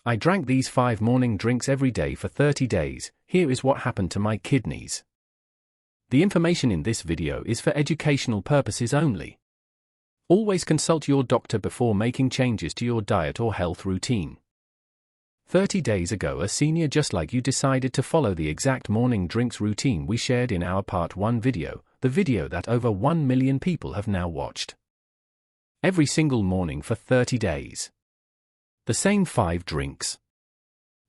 I drank these 5 morning drinks every day for 30 days, here is what happened to my kidneys. The information in this video is for educational purposes only. Always consult your doctor before making changes to your diet or health routine. 30 days ago, a senior just like you decided to follow the exact morning drinks routine we shared in our Part 1 video, the video that over 1 million people have now watched. Every single morning for 30 days. The same 5 drinks.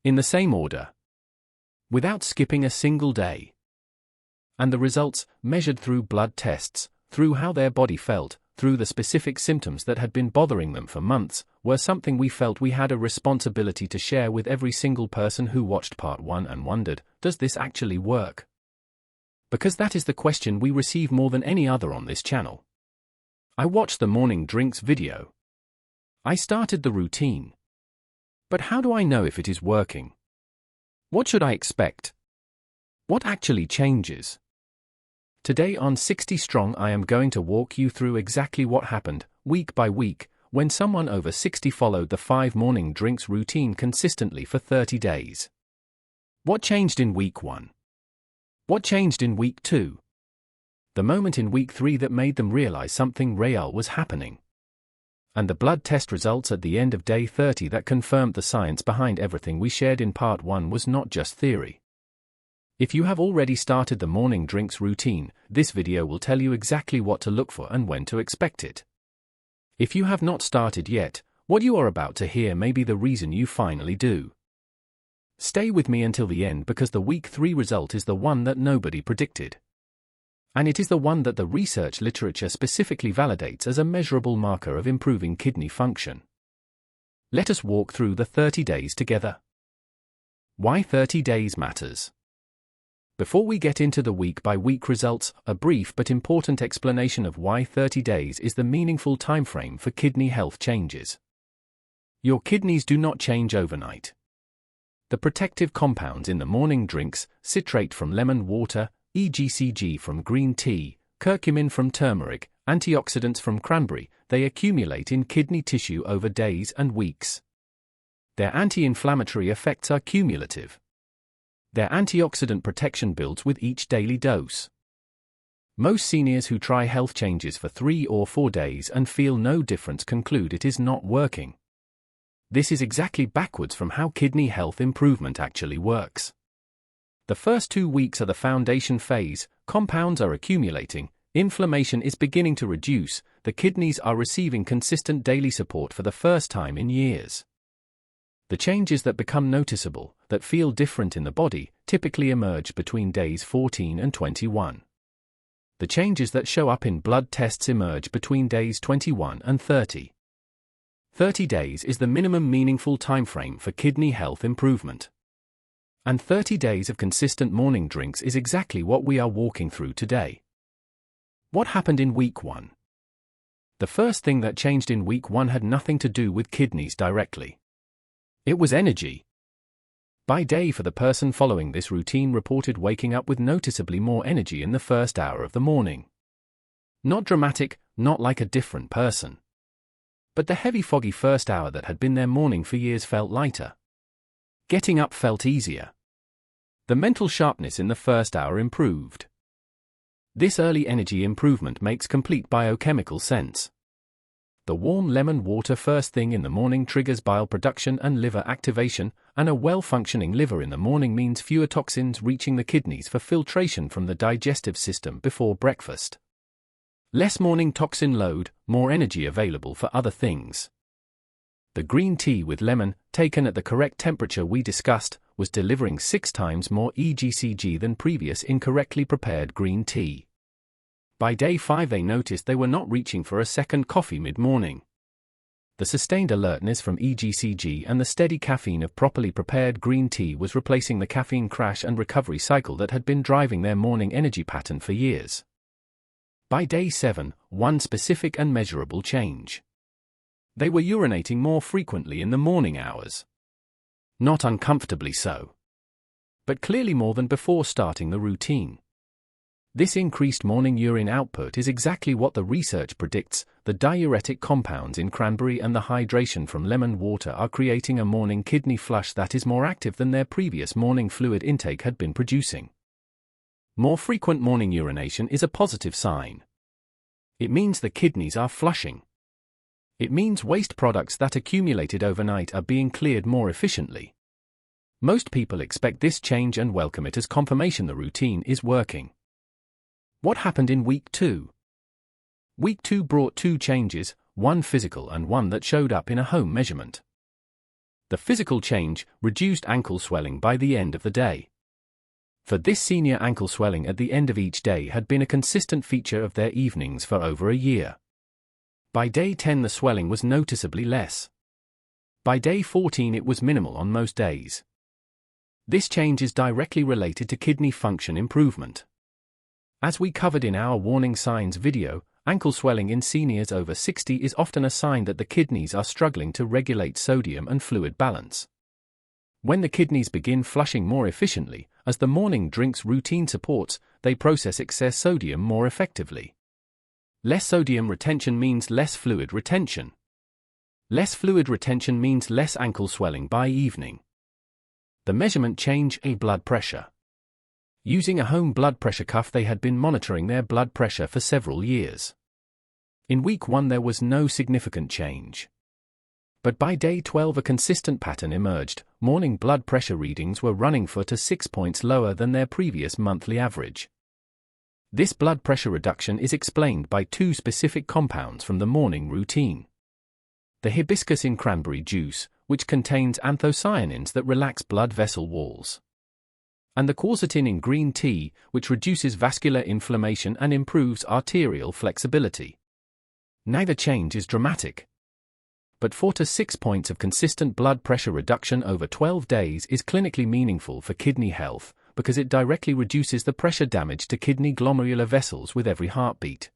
In the same order. Without skipping a single day. And the results, measured through blood tests, through how their body felt, through the specific symptoms that had been bothering them for months, were something we felt we had a responsibility to share with every single person who watched Part 1 and wondered, does this actually work? Because that is the question we receive more than any other on this channel. I watched the morning drinks video. I started the routine. But how do I know if it is working? What should I expect? What actually changes? Today on 60 Strong I am going to walk you through exactly what happened, week by week, when someone over 60 followed the 5 morning drinks routine consistently for 30 days. What changed in week 1? What changed in week 2? The moment in week 3 that made them realize something real was happening. And the blood test results at the end of day 30 that confirmed the science behind everything we shared in Part 1 was not just theory. If you have already started the morning drinks routine, this video will tell you exactly what to look for and when to expect it. If you have not started yet, what you are about to hear may be the reason you finally do. Stay with me until the end because the week 3 result is the one that nobody predicted. And it is the one that the research literature specifically validates as a measurable marker of improving kidney function. Let us walk through the 30 days together. Why 30 days matters. Before we get into the week-by-week results, a brief but important explanation of why 30 days is the meaningful timeframe for kidney health changes. Your kidneys do not change overnight. The protective compounds in the morning drinks, citrate from lemon water, EGCG from green tea, curcumin from turmeric, antioxidants from cranberry, they accumulate in kidney tissue over days and weeks. Their anti-inflammatory effects are cumulative. Their antioxidant protection builds with each daily dose. Most seniors who try health changes for 3 or 4 days and feel no difference conclude it is not working. This is exactly backwards from how kidney health improvement actually works. The first 2 weeks are the foundation phase, compounds are accumulating, inflammation is beginning to reduce, the kidneys are receiving consistent daily support for the first time in years. The changes that become noticeable, that feel different in the body, typically emerge between days 14 and 21. The changes that show up in blood tests emerge between days 21 and 30. 30 days is the minimum meaningful timeframe for kidney health improvement. And 30 days of consistent morning drinks is exactly what we are walking through today. What happened in week 1? The first thing that changed in week 1 had nothing to do with kidneys directly. It was energy. By day for the person following this routine reported waking up with noticeably more energy in the first hour of the morning. Not dramatic, not like a different person. But the heavy foggy first hour that had been their morning for years felt lighter. Getting up felt easier. The mental sharpness in the first hour improved. This early energy improvement makes complete biochemical sense. The warm lemon water first thing in the morning triggers bile production and liver activation, and a well-functioning liver in the morning means fewer toxins reaching the kidneys for filtration from the digestive system before breakfast. Less morning toxin load, more energy available for other things. The green tea with lemon, taken at the correct temperature we discussed, was delivering 6 times more EGCG than previous incorrectly prepared green tea. By day 5 they noticed they were not reaching for a second coffee mid-morning. The sustained alertness from EGCG and the steady caffeine of properly prepared green tea was replacing the caffeine crash and recovery cycle that had been driving their morning energy pattern for years. By day 7, one specific and measurable change. They were urinating more frequently in the morning hours. Not uncomfortably so. But clearly more than before starting the routine. This increased morning urine output is exactly what the research predicts. The diuretic compounds in cranberry and the hydration from lemon water are creating a morning kidney flush that is more active than their previous morning fluid intake had been producing. More frequent morning urination is a positive sign. It means the kidneys are flushing. It means waste products that accumulated overnight are being cleared more efficiently. Most people expect this change and welcome it as confirmation the routine is working. What happened in week 2? Week 2 brought 2 changes, one physical and one that showed up in a home measurement. The physical change reduced ankle swelling by the end of the day. For this senior, ankle swelling at the end of each day had been a consistent feature of their evenings for over a year. By day 10 the swelling was noticeably less. By day 14 it was minimal on most days. This change is directly related to kidney function improvement. As we covered in our warning signs video, ankle swelling in seniors over 60 is often a sign that the kidneys are struggling to regulate sodium and fluid balance. When the kidneys begin flushing more efficiently, as the morning drinks routine supports, they process excess sodium more effectively. Less sodium retention means less fluid retention. Less fluid retention means less ankle swelling by evening. The measurement change: blood pressure. Using a home blood pressure cuff, they had been monitoring their blood pressure for several years. In week 1 there was no significant change. But by day 12 a consistent pattern emerged. Morning blood pressure readings were running 4 to 6 points lower than their previous monthly average. This blood pressure reduction is explained by 2 specific compounds from the morning routine. The hibiscus in cranberry juice, which contains anthocyanins that relax blood vessel walls, and the quercetin in green tea, which reduces vascular inflammation and improves arterial flexibility. Neither change is dramatic. But 4 to 6 points of consistent blood pressure reduction over 12 days is clinically meaningful for kidney health, because it directly reduces the pressure damage to kidney glomerular vessels with every heartbeat.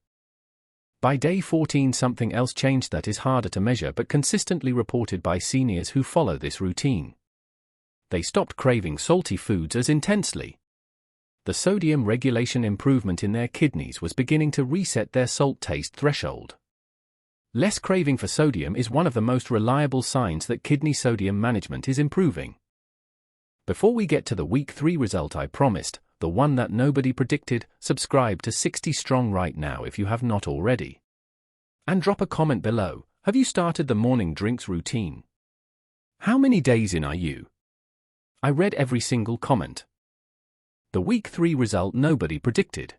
By day 14 something else changed that is harder to measure but consistently reported by seniors who follow this routine. They stopped craving salty foods as intensely. The sodium regulation improvement in their kidneys was beginning to reset their salt taste threshold. Less craving for sodium is one of the most reliable signs that kidney sodium management is improving. Before we get to the week 3 result I promised, the one that nobody predicted, subscribe to 60 Strong right now if you have not already. And drop a comment below. Have you started the morning drinks routine? How many days in are you? I read every single comment. The week 3 result nobody predicted.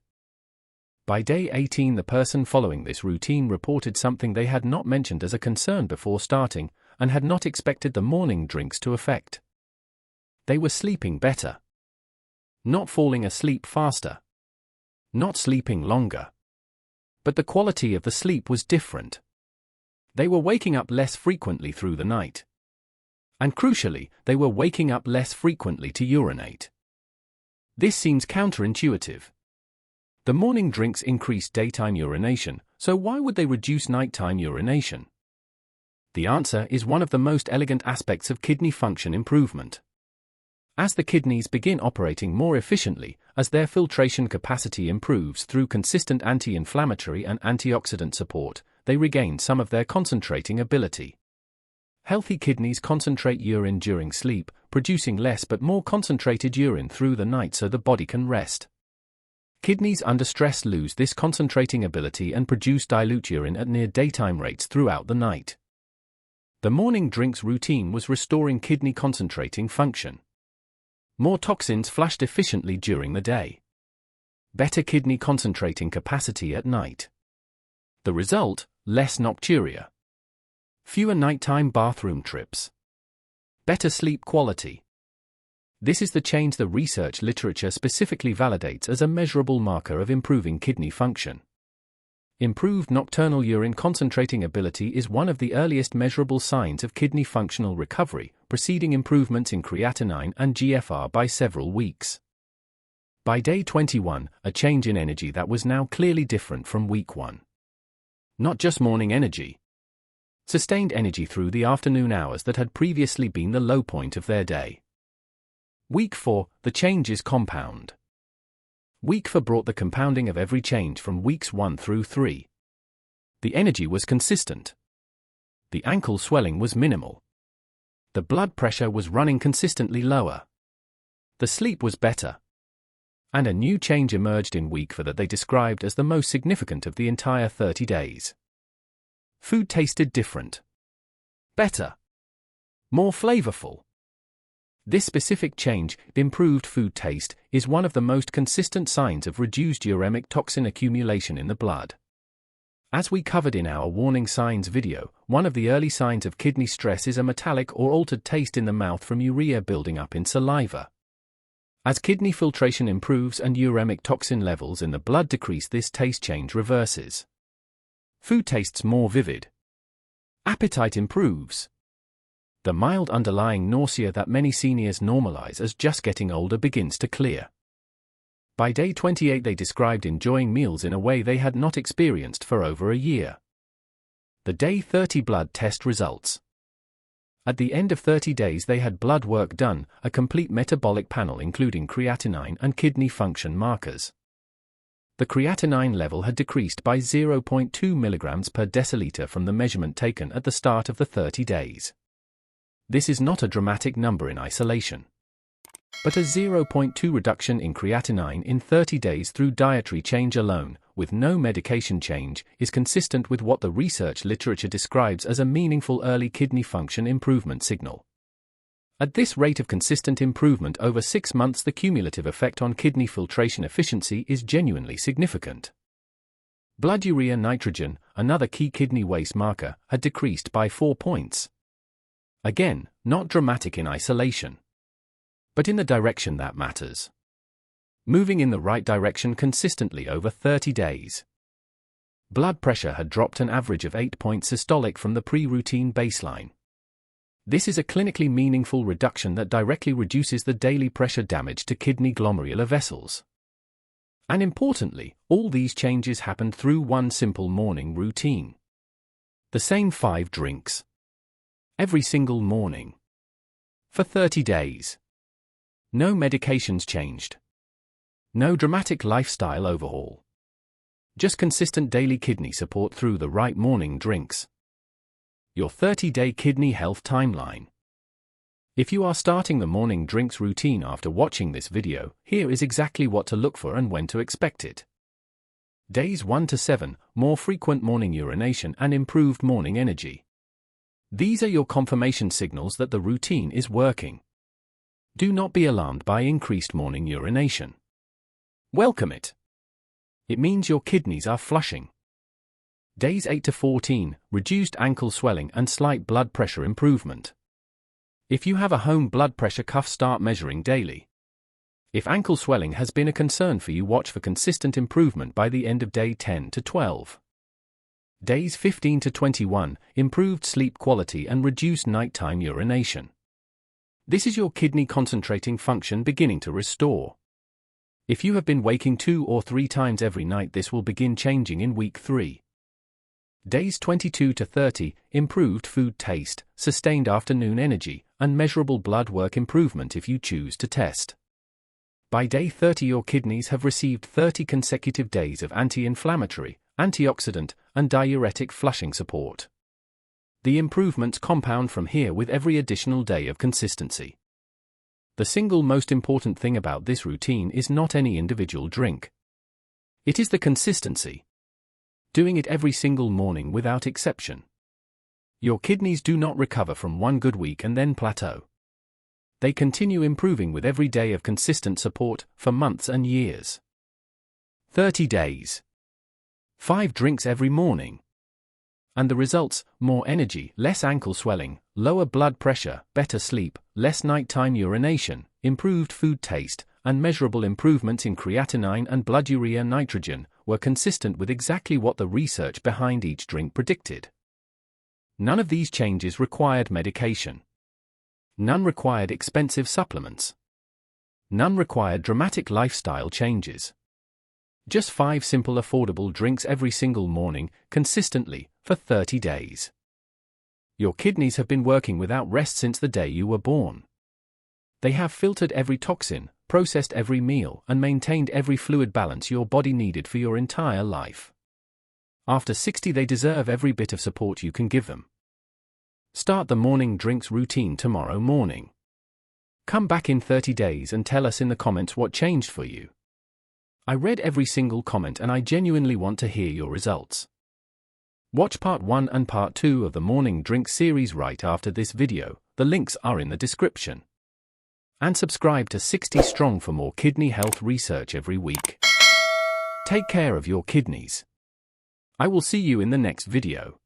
By day 18 the person following this routine reported something they had not mentioned as a concern before starting, and had not expected the morning drinks to affect. They were sleeping better. Not falling asleep faster. Not sleeping longer. But the quality of the sleep was different. They were waking up less frequently through the night. And crucially, they were waking up less frequently to urinate. This seems counterintuitive. The morning drinks increase daytime urination, so why would they reduce nighttime urination? The answer is one of the most elegant aspects of kidney function improvement. As the kidneys begin operating more efficiently, as their filtration capacity improves through consistent anti-inflammatory and antioxidant support, they regain some of their concentrating ability. Healthy kidneys concentrate urine during sleep, producing less but more concentrated urine through the night so the body can rest. Kidneys under stress lose this concentrating ability and produce dilute urine at near daytime rates throughout the night. The morning drinks routine was restoring kidney concentrating function. More toxins flushed efficiently during the day. Better kidney concentrating capacity at night. The result: less nocturia. Fewer nighttime bathroom trips. Better sleep quality. This is the change the research literature specifically validates as a measurable marker of improving kidney function. Improved nocturnal urine concentrating ability is one of the earliest measurable signs of kidney functional recovery, preceding improvements in creatinine and GFR by several weeks. By day 21, a change in energy that was now clearly different from week 1. Not just morning energy. Sustained energy through the afternoon hours that had previously been the low point of their day. Week 4, the changes compound. Week 4 brought the compounding of every change from weeks 1 through 3. The energy was consistent. The ankle swelling was minimal. The blood pressure was running consistently lower. The sleep was better. And a new change emerged in week 4 that they described as the most significant of the entire 30 days. Food tasted different. Better. More flavorful. This specific change, improved food taste, is one of the most consistent signs of reduced uremic toxin accumulation in the blood. As we covered in our warning signs video, one of the early signs of kidney stress is a metallic or altered taste in the mouth from urea building up in saliva. As kidney filtration improves and uremic toxin levels in the blood decrease, this taste change reverses. Food tastes more vivid. Appetite improves. The mild underlying nausea that many seniors normalize as just getting older begins to clear. By day 28 they described enjoying meals in a way they had not experienced for over a year. The day 30 blood test results. At the end of 30 days they had blood work done, a complete metabolic panel including creatinine and kidney function markers. The creatinine level had decreased by 0.2 mg per deciliter from the measurement taken at the start of the 30 days. This is not a dramatic number in isolation. But a 0.2 reduction in creatinine in 30 days through dietary change alone, with no medication change, is consistent with what the research literature describes as a meaningful early kidney function improvement signal. At this rate of consistent improvement over 6 months, the cumulative effect on kidney filtration efficiency is genuinely significant. Blood urea nitrogen, another key kidney waste marker, had decreased by 4 points. Again, not dramatic in isolation. But in the direction that matters. Moving in the right direction consistently over 30 days. Blood pressure had dropped an average of 8 points systolic from the pre-routine baseline. This is a clinically meaningful reduction that directly reduces the daily pressure damage to kidney glomerular vessels. And importantly, all these changes happened through one simple morning routine. The same 5 drinks. Every single morning. For 30 days. No medications changed. No dramatic lifestyle overhaul. Just consistent daily kidney support through the right morning drinks. Your 30-day kidney health timeline. If you are starting the morning drinks routine after watching this video, here is exactly what to look for and when to expect it. Days 1 to 7, more frequent morning urination and improved morning energy. These are your confirmation signals that the routine is working. Do not be alarmed by increased morning urination. Welcome it. It means your kidneys are flushing. Days 8 to 14, reduced ankle swelling and slight blood pressure improvement. If you have a home blood pressure cuff, start measuring daily. If ankle swelling has been a concern for you, watch for consistent improvement by the end of day 10 to 12. Days 15 to 21, improved sleep quality and reduced nighttime urination. This is your kidney concentrating function beginning to restore. If you have been waking 2 or 3 times every night, this will begin changing in week 3. Days 22 to 30, improved food taste, sustained afternoon energy, and measurable blood work improvement if you choose to test. By day 30 your kidneys have received 30 consecutive days of anti-inflammatory, antioxidant, and diuretic flushing support. The improvements compound from here with every additional day of consistency. The single most important thing about this routine is not any individual drink. It is the consistency. Doing it every single morning without exception. Your kidneys do not recover from one good week and then plateau. They continue improving with every day of consistent support for months and years. 30 days. 5 drinks every morning. And the results: more energy, less ankle swelling, lower blood pressure, better sleep, less nighttime urination, improved food taste, and measurable improvements in creatinine and blood urea nitrogen, were consistent with exactly what the research behind each drink predicted. None of these changes required medication. None required expensive supplements. None required dramatic lifestyle changes. Just 5 simple affordable drinks every single morning, consistently, for 30 days. Your kidneys have been working without rest since the day you were born. They have filtered every toxin, processed every meal, and maintained every fluid balance your body needed for your entire life. After 60, they deserve every bit of support you can give them. Start the morning drinks routine tomorrow morning. Come back in 30 days and tell us in the comments what changed for you. I read every single comment and I genuinely want to hear your results. Watch part 1 and part 2 of the morning drink series right after this video. The links are in the description. And subscribe to 60 Strong for more kidney health research every week. Take care of your kidneys. I will see you in the next video.